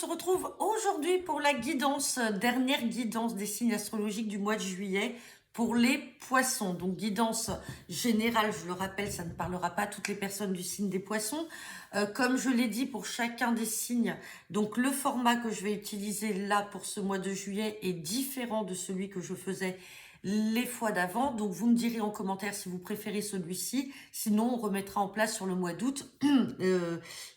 se retrouve aujourd'hui pour la guidance, dernière guidance des signes astrologiques du mois de juillet pour les poissons. Donc guidance générale, je le rappelle, ça ne parlera pas à toutes les personnes du signe des poissons. Comme je l'ai dit pour chacun des signes, donc le format que je vais utiliser là pour ce mois de juillet est différent de celui que je faisais les fois d'avant. Donc vous me direz en commentaire si vous préférez celui-ci. Sinon, on remettra en place sur le mois d'août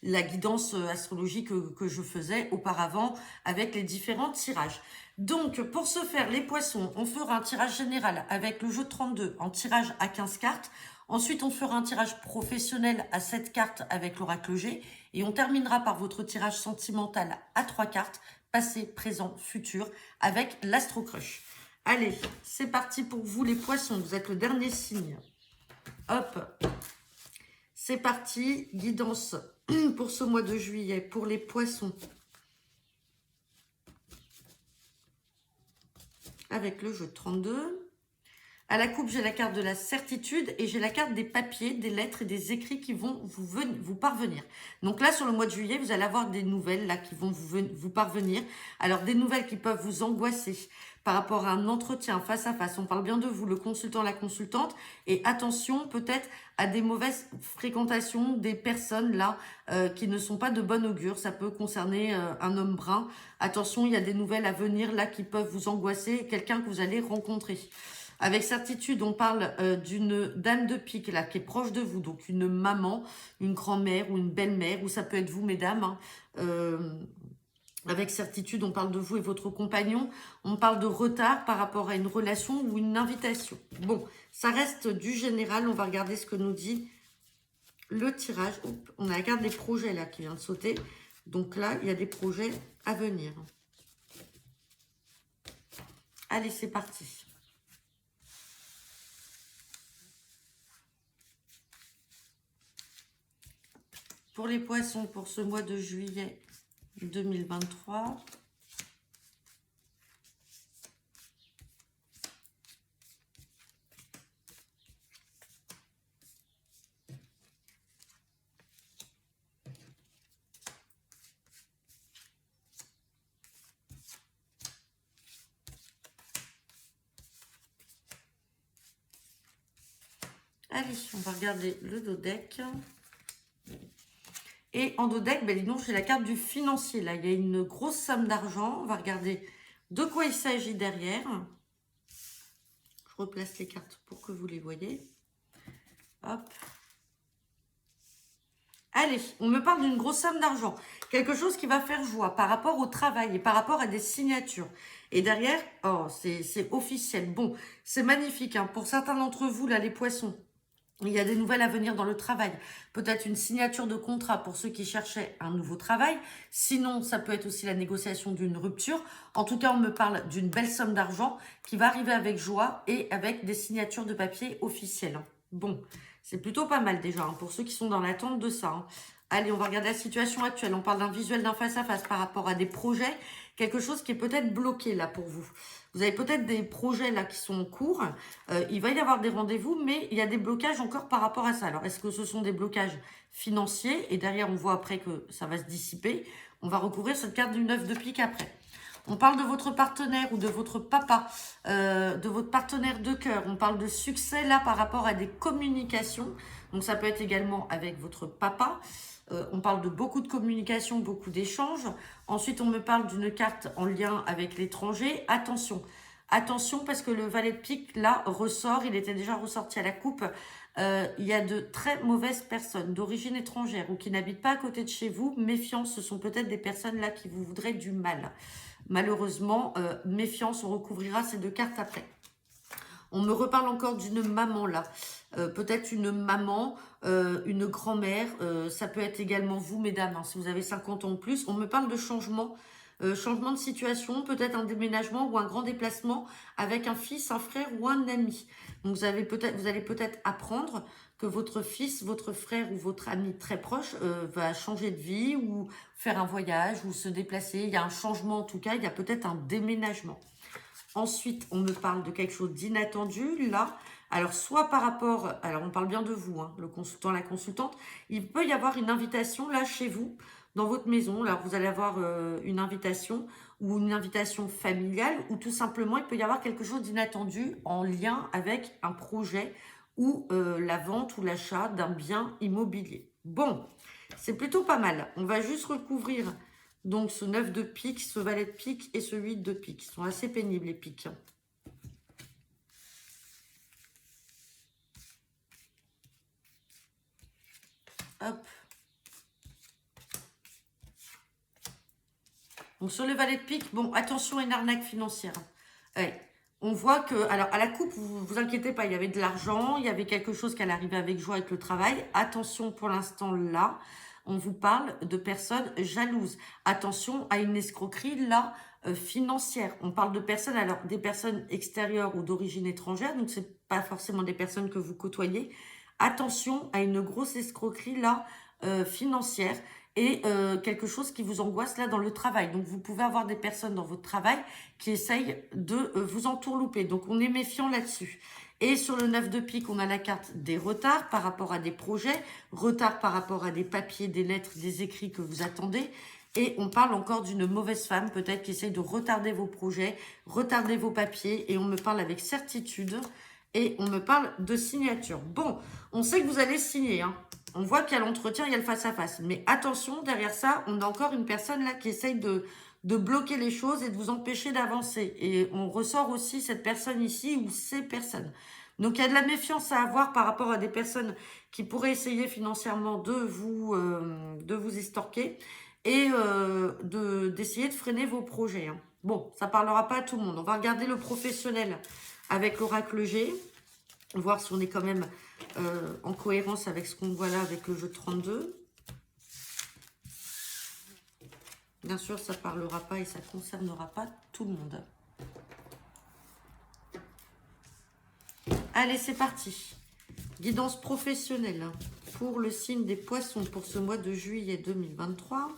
la guidance astrologique que je faisais auparavant avec les différents tirages. Donc, pour ce faire, les poissons, on fera un tirage général avec le jeu de 32 en tirage à 15 cartes. Ensuite, on fera un tirage professionnel à 7 cartes avec l'oracle G. Et on terminera par votre tirage sentimental à 3 cartes, passé, présent, futur, avec l'Astro Crush. Allez, c'est parti pour vous les poissons, vous êtes le dernier signe. Hop, c'est parti, guidance pour ce mois de juillet, pour les poissons. Avec le jeu de 32. À la coupe, j'ai la carte de la certitude et j'ai la carte des papiers, des lettres et des écrits qui vont vous parvenir. Donc là, sur le mois de juillet, vous allez avoir des nouvelles là qui vont vous parvenir. Alors, des nouvelles qui peuvent vous angoisser par rapport à un entretien face à face. On parle bien de vous, le consultant, la consultante. Et attention, peut-être à des mauvaises fréquentations des personnes là qui ne sont pas de bon augure. Ça peut concerner un homme brun. Attention, il y a des nouvelles à venir là qui peuvent vous angoisser. Quelqu'un que vous allez rencontrer. Avec certitude, on parle d'une dame de pique là qui est proche de vous, donc une maman, une grand-mère ou une belle-mère, ou ça peut être vous, mesdames. Avec certitude, on parle de vous et votre compagnon. On parle de retard par rapport à une relation ou une invitation. Bon, ça reste du général. On va regarder ce que nous dit le tirage. Oups, on a la carte des projets là qui vient de sauter. Donc là, il y a des projets à venir. Allez, c'est parti. Pour les poissons, pour ce mois de juillet 2023. Allez, on va regarder le dos deck. Et en dos deck, ben, dis donc, j'ai la carte du financier. Là, il y a une grosse somme d'argent. On va regarder de quoi il s'agit derrière. Je replace les cartes pour que vous les voyez. Hop. Allez, on me parle d'une grosse somme d'argent. Quelque chose qui va faire joie par rapport au travail et par rapport à des signatures. Et derrière, oh, c'est officiel. Bon, c'est magnifique. Hein. Pour certains d'entre vous, là, les poissons, il y a des nouvelles à venir dans le travail. Peut-être une signature de contrat pour ceux qui cherchaient un nouveau travail. Sinon, ça peut être aussi la négociation d'une rupture. En tout cas, on me parle d'une belle somme d'argent qui va arriver avec joie et avec des signatures de papier officielles. Bon, c'est plutôt pas mal déjà pour ceux qui sont dans l'attente de ça. Hein. Allez, on va regarder la situation actuelle. On parle d'un visuel d'un face-à-face par rapport à des projets. Quelque chose qui est peut-être bloqué là pour vous. Vous avez peut-être des projets là qui sont en cours. Il va y avoir des rendez-vous, mais il y a des blocages encore par rapport à ça. Alors, est-ce que ce sont des blocages financiers? Et derrière, on voit après que ça va se dissiper. On va recouvrir cette carte du 9 de pique après. On parle de votre partenaire ou de votre papa, de votre partenaire de cœur. On parle de succès là par rapport à des communications. Donc, ça peut être également avec votre papa. On parle de beaucoup de communication, beaucoup d'échanges. Ensuite, on me parle d'une carte en lien avec l'étranger. Attention, attention parce que le valet de pique, là, ressort. Il était déjà ressorti à la coupe. Il y a de très mauvaises personnes d'origine étrangère ou qui n'habitent pas à côté de chez vous. Méfiance, ce sont peut-être des personnes là qui vous voudraient du mal. Malheureusement, méfiance, on recouvrira ces deux cartes après. On me reparle encore d'une maman là. Peut-être une maman, une grand-mère. Ça peut être également vous, mesdames, hein, si vous avez 50 ans ou plus. On me parle de changement. Changement de situation, peut-être un déménagement ou un grand déplacement avec un fils, un frère ou un ami. Donc vous allez peut-être apprendre que votre fils, votre frère ou votre ami très proche va changer de vie ou faire un voyage ou se déplacer. Il y a un changement en tout cas, il y a peut-être un déménagement. Ensuite, on me parle de quelque chose d'inattendu, là. Alors, soit par rapport... Alors, on parle bien de vous, hein, le consultant, la consultante. Il peut y avoir une invitation, là, chez vous, dans votre maison. Là, vous allez avoir une invitation ou une invitation familiale ou tout simplement, il peut y avoir quelque chose d'inattendu en lien avec un projet ou la vente ou l'achat d'un bien immobilier. Bon, c'est plutôt pas mal. On va juste recouvrir donc ce 9 de pique, ce valet de pique et ce 8 de pique. Ils sont assez pénibles les piques. Hop. Donc sur le valet de pique, bon, attention à une arnaque financière. Ouais. On voit que, alors à la coupe, vous inquiétez pas, il y avait de l'argent, il y avait quelque chose qui allait arriver avec joie avec le travail. Attention pour l'instant là, on vous parle de personnes jalouses. Attention à une escroquerie là, financière. On parle de personnes, alors des personnes extérieures ou d'origine étrangère, donc c'est pas forcément des personnes que vous côtoyez. Attention à une grosse escroquerie là, financière et quelque chose qui vous angoisse là dans le travail. Donc vous pouvez avoir des personnes dans votre travail qui essayent de vous entourlouper. Donc on est méfiant là-dessus. Et sur le 9 de pique, on a la carte des retards par rapport à des projets, retards par rapport à des papiers, des lettres, des écrits que vous attendez. Et on parle encore d'une mauvaise femme, peut-être qui essaye de retarder vos projets, retarder vos papiers. Et on me parle avec certitude. Et on me parle de signature. Bon, on sait que vous allez signer, hein. On voit qu'il y a l'entretien, il y a le face-à-face. Mais attention, derrière ça, on a encore une personne là qui essaye de bloquer les choses et de vous empêcher d'avancer. Et on ressort aussi cette personne ici ou ces personnes. Donc, il y a de la méfiance à avoir par rapport à des personnes qui pourraient essayer financièrement de vous estorquer et d'essayer de freiner vos projets, hein. Bon, ça parlera pas à tout le monde. On va regarder le professionnel avec l'oracle G. Voir si on est quand même en cohérence avec ce qu'on voit là avec le jeu de 32. Bien sûr, ça ne parlera pas et ça ne concernera pas tout le monde. Allez, c'est parti. Guidance professionnelle pour le signe des poissons pour ce mois de juillet 2023.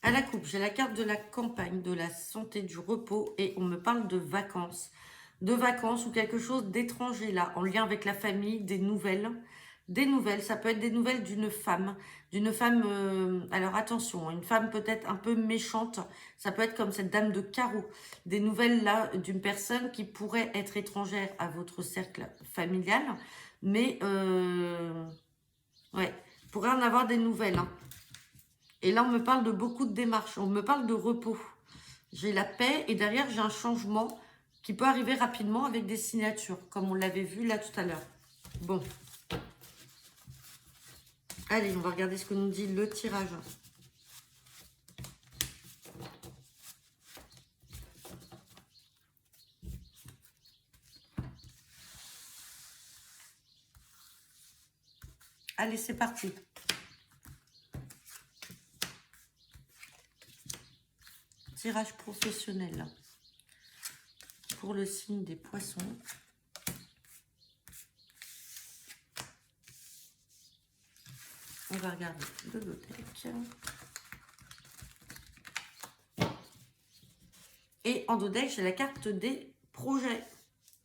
À la coupe, j'ai la carte de la campagne, de la santé, du repos et on me parle de vacances. De vacances ou quelque chose d'étranger là, en lien avec la famille, des nouvelles. Des nouvelles, ça peut être des nouvelles d'une femme. Alors attention, une femme peut-être un peu méchante. Ça peut être comme cette dame de carreau. Des nouvelles là d'une personne qui pourrait être étrangère à votre cercle familial. Mais, ouais, pourrait en avoir des nouvelles, hein. Et là, on me parle de beaucoup de démarches. On me parle de repos. J'ai la paix et derrière, j'ai un changement qui peut arriver rapidement avec des signatures, comme on l'avait vu là tout à l'heure. Bon. Allez, on va regarder ce que nous dit le tirage. Allez, c'est parti. Tirage professionnel pour le signe des poissons. On va regarder le dodeck. Et en dodeck, j'ai la carte des projets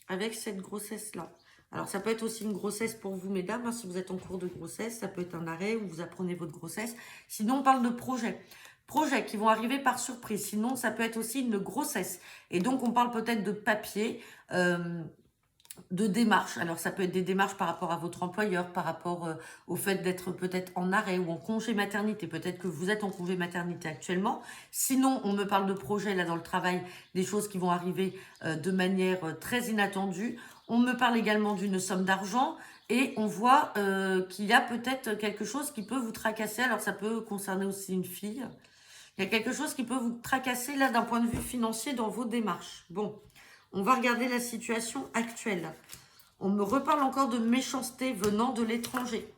avec cette grossesse-là. Alors, ça peut être aussi une grossesse pour vous, mesdames, hein, si vous êtes en cours de grossesse. Ça peut être un arrêt où vous apprenez votre grossesse. Sinon, on parle de projets. Projets qui vont arriver par surprise. Sinon, ça peut être aussi une grossesse. Et donc, on parle peut-être de papier, de démarches. Alors, ça peut être des démarches par rapport à votre employeur, par rapport au fait d'être peut-être en arrêt ou en congé maternité. Peut-être que vous êtes en congé maternité actuellement. Sinon, on me parle de projets là dans le travail, des choses qui vont arriver de manière très inattendue. On me parle également d'une somme d'argent et on voit qu'il y a peut-être quelque chose qui peut vous tracasser. Alors, ça peut concerner aussi une fille. Il y a quelque chose qui peut vous tracasser là d'un point de vue financier dans vos démarches. Bon, on va regarder la situation actuelle. On me reparle encore de méchanceté venant de l'étranger.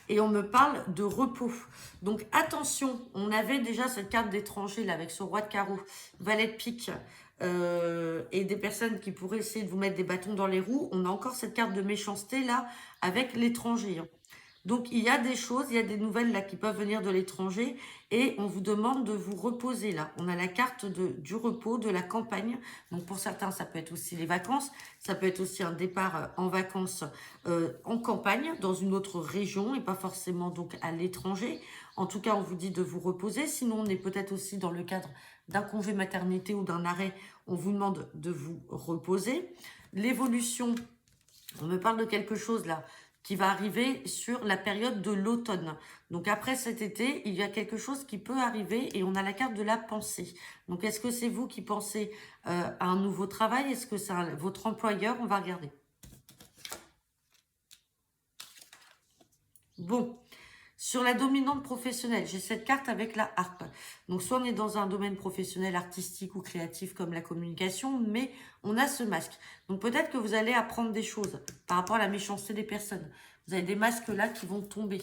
Et on me parle de repos. Donc attention, on avait déjà cette carte d'étranger là avec ce roi de carreau, valet de pique et des personnes qui pourraient essayer de vous mettre des bâtons dans les roues. On a encore cette carte de méchanceté là avec l'étranger. Donc, il y a des choses, il y a des nouvelles là qui peuvent venir de l'étranger et on vous demande de vous reposer là. On a la carte du repos, de la campagne. Donc, pour certains, ça peut être aussi les vacances. Ça peut être aussi un départ en vacances en campagne, dans une autre région et pas forcément donc à l'étranger. En tout cas, on vous dit de vous reposer. Sinon, on est peut-être aussi dans le cadre d'un congé maternité ou d'un arrêt. On vous demande de vous reposer. L'évolution, on me parle de quelque chose là qui va arriver sur la période de l'automne. Donc après cet été, il y a quelque chose qui peut arriver et on a la carte de la pensée. Donc est-ce que c'est vous qui pensez à un nouveau travail? Est-ce que c'est votre employeur? On va regarder. Bon, sur la dominante professionnelle, j'ai cette carte avec la harpe. Donc, soit on est dans un domaine professionnel, artistique ou créatif comme la communication, mais on a ce masque. Donc, peut-être que vous allez apprendre des choses par rapport à la méchanceté des personnes. Vous avez des masques là qui vont tomber.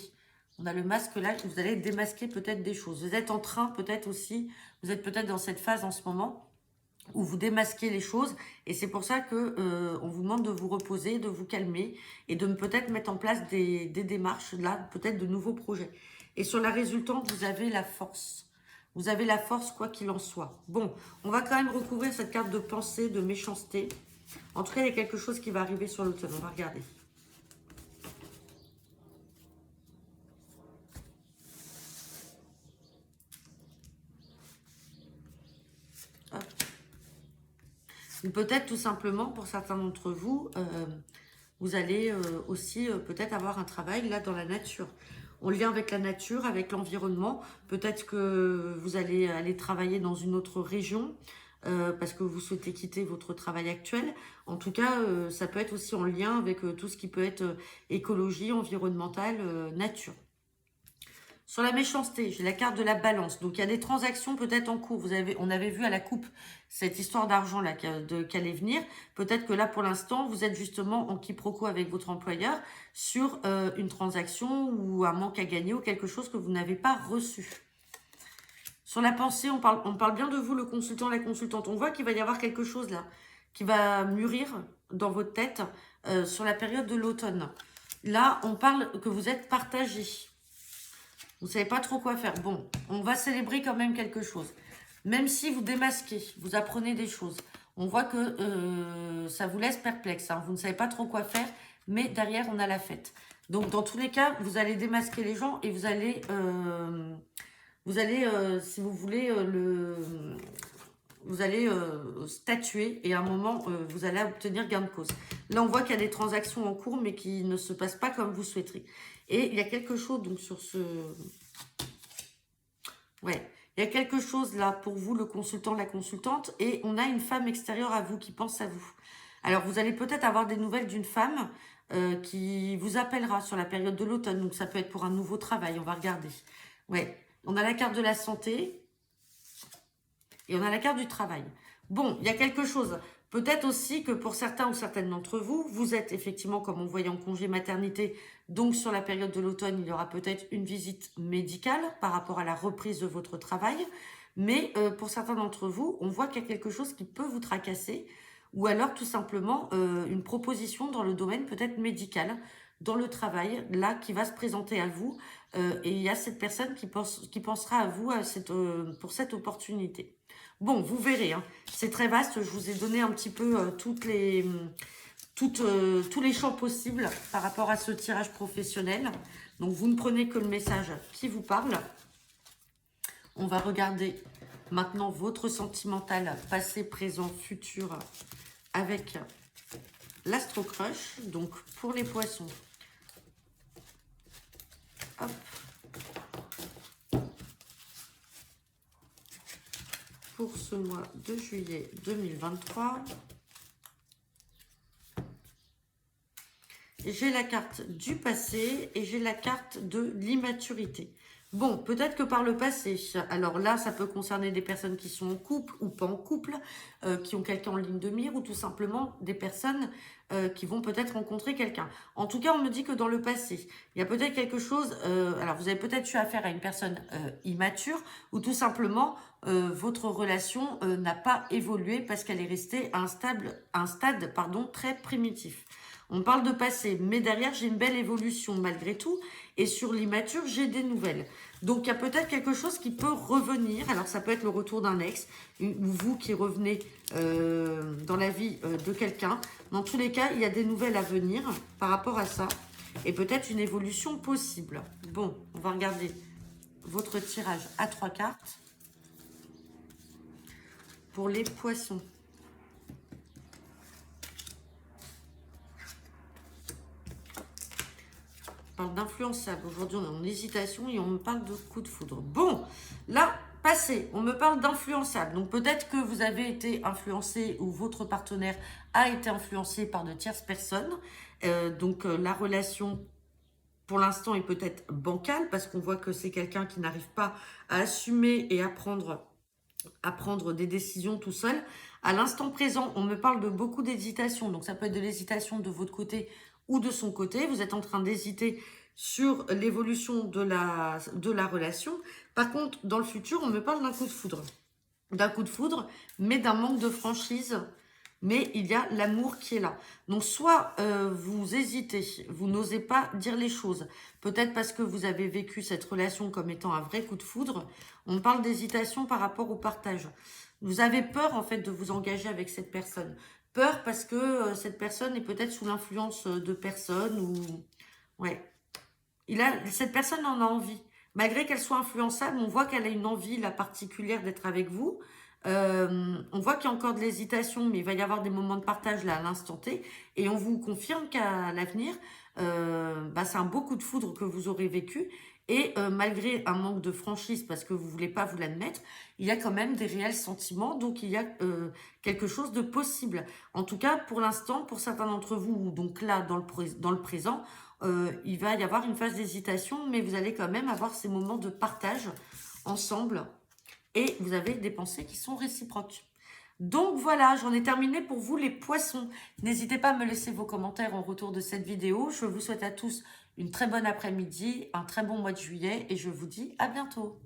On a le masque là, vous allez démasquer peut-être des choses. Vous êtes en train peut-être aussi, vous êtes peut-être dans cette phase en ce moment où vous démasquez les choses et c'est pour ça que on vous demande de vous reposer, de vous calmer et de peut-être mettre en place des démarches là, peut-être de nouveaux projets. Et sur la résultante, vous avez la force. Vous avez la force quoi qu'il en soit. Bon, on va quand même recouvrir cette carte de pensée, de méchanceté. En tout cas, il y a quelque chose qui va arriver sur l'automne. On va regarder. Hop. Ou peut-être tout simplement, pour certains d'entre vous, vous allez aussi peut-être avoir un travail là dans la nature. En lien avec la nature, avec l'environnement. Peut-être que vous allez aller travailler dans une autre région parce que vous souhaitez quitter votre travail actuel. En tout cas, ça peut être aussi en lien avec tout ce qui peut être écologie, environnementale, nature. Sur la méchanceté, j'ai la carte de la balance. Donc, il y a des transactions peut-être en cours. On avait vu à la coupe cette histoire d'argent là qui allait venir. Peut-être que là, pour l'instant, vous êtes justement en quiproquo avec votre employeur sur une transaction ou un manque à gagner ou quelque chose que vous n'avez pas reçu. Sur la pensée, on parle bien de vous, le consultant, la consultante. On voit qu'il va y avoir quelque chose là qui va mûrir dans votre tête sur la période de l'automne. Là, on parle que vous êtes partagé. Vous ne savez pas trop quoi faire. Bon, on va célébrer quand même quelque chose. Même si vous démasquez, vous apprenez des choses. On voit que ça vous laisse perplexe. Hein. Vous ne savez pas trop quoi faire, mais derrière, on a la fête. Donc, dans tous les cas, vous allez démasquer les gens et vous allez, si vous voulez, vous allez statuer et à un moment, vous allez obtenir gain de cause. Là, on voit qu'il y a des transactions en cours, mais qui ne se passent pas comme vous souhaiterez. Et il y a quelque chose, donc, sur ce... Ouais, il y a quelque chose là pour vous, le consultant, la consultante, et on a une femme extérieure à vous qui pense à vous. Alors, vous allez peut-être avoir des nouvelles d'une femme qui vous appellera sur la période de l'automne. Donc, ça peut être pour un nouveau travail. On va regarder. Ouais, on a la carte de la santé et on a la carte du travail. Bon, il y a quelque chose... Peut-être aussi que pour certains ou certaines d'entre vous, vous êtes effectivement, comme on voyait en congé maternité, donc sur la période de l'automne, il y aura peut-être une visite médicale par rapport à la reprise de votre travail. Mais pour certains d'entre vous, on voit qu'il y a quelque chose qui peut vous tracasser ou alors tout simplement une proposition dans le domaine peut-être médical, dans le travail, là, qui va se présenter à vous. Et il y a cette personne qui pensera à vous pour cette opportunité. Bon, vous verrez, hein, c'est très vaste. Je vous ai donné un petit peu tous les champs possibles par rapport à ce tirage professionnel. Donc, vous ne prenez que le message qui vous parle. On va regarder maintenant votre sentimental, passé, présent, futur, avec l'Astro Crush. Donc, pour les poissons. Hop. Pour ce mois de juillet 2023. J'ai la carte du passé et j'ai la carte de l'immaturité. Bon, peut-être que par le passé, alors là, ça peut concerner des personnes qui sont en couple ou pas en couple, qui ont quelqu'un en ligne de mire ou tout simplement des personnes qui vont peut-être rencontrer quelqu'un. En tout cas, on me dit que dans le passé, il y a peut-être quelque chose, alors vous avez peut-être eu affaire à une personne immature ou tout simplement votre relation n'a pas évolué parce qu'elle est restée à un stade très primitif. On parle de passé, mais derrière, j'ai une belle évolution malgré tout. Et sur l'immature, j'ai des nouvelles. Donc, il y a peut-être quelque chose qui peut revenir. Alors, ça peut être le retour d'un ex, ou vous qui revenez dans la vie de quelqu'un. Dans tous les cas, il y a des nouvelles à venir par rapport à ça. Et peut-être une évolution possible. Bon, on va regarder votre tirage à 3 cartes. Pour les poissons. On parle d'influençable. Aujourd'hui, on est en hésitation et on me parle de coup de foudre. Bon, là, passé, on me parle d'influençable. Donc, peut-être que vous avez été influencé ou votre partenaire a été influencé par de tierces personnes. La relation, pour l'instant, est peut-être bancale parce qu'on voit que c'est quelqu'un qui n'arrive pas à assumer et à prendre des décisions tout seul. À l'instant présent, on me parle de beaucoup d'hésitation. Donc, ça peut être de l'hésitation de votre côté ou de son côté. Vous êtes en train d'hésiter sur l'évolution de la relation. Par contre, dans le futur, on me parle d'un coup de foudre. D'un coup de foudre, mais d'un manque de franchise. Mais il y a l'amour qui est là. Donc, soit vous hésitez, vous n'osez pas dire les choses. Peut-être parce que vous avez vécu cette relation comme étant un vrai coup de foudre. On parle d'hésitation par rapport au partage. Vous avez peur, en fait, de vous engager avec cette personne. Peur parce que cette personne est peut-être sous l'influence de personnes ou... Ouais. Cette personne en a envie. Malgré qu'elle soit influençable, on voit qu'elle a une envie là, particulière d'être avec vous. On voit qu'il y a encore de l'hésitation, mais il va y avoir des moments de partage là à l'instant T. Et on vous confirme qu'à l'avenir, c'est un beau coup de foudre que vous aurez vécu. Et malgré un manque de franchise, parce que vous voulez pas vous l'admettre, il y a quand même des réels sentiments. Donc, il y a quelque chose de possible. En tout cas, pour l'instant, pour certains d'entre vous, donc là, dans le présent, il va y avoir une phase d'hésitation, mais vous allez quand même avoir ces moments de partage ensemble. Et vous avez des pensées qui sont réciproques. Donc voilà, j'en ai terminé pour vous les poissons. N'hésitez pas à me laisser vos commentaires en retour de cette vidéo. Je vous souhaite à tous une très bonne après-midi, un très bon mois de juillet et je vous dis à bientôt.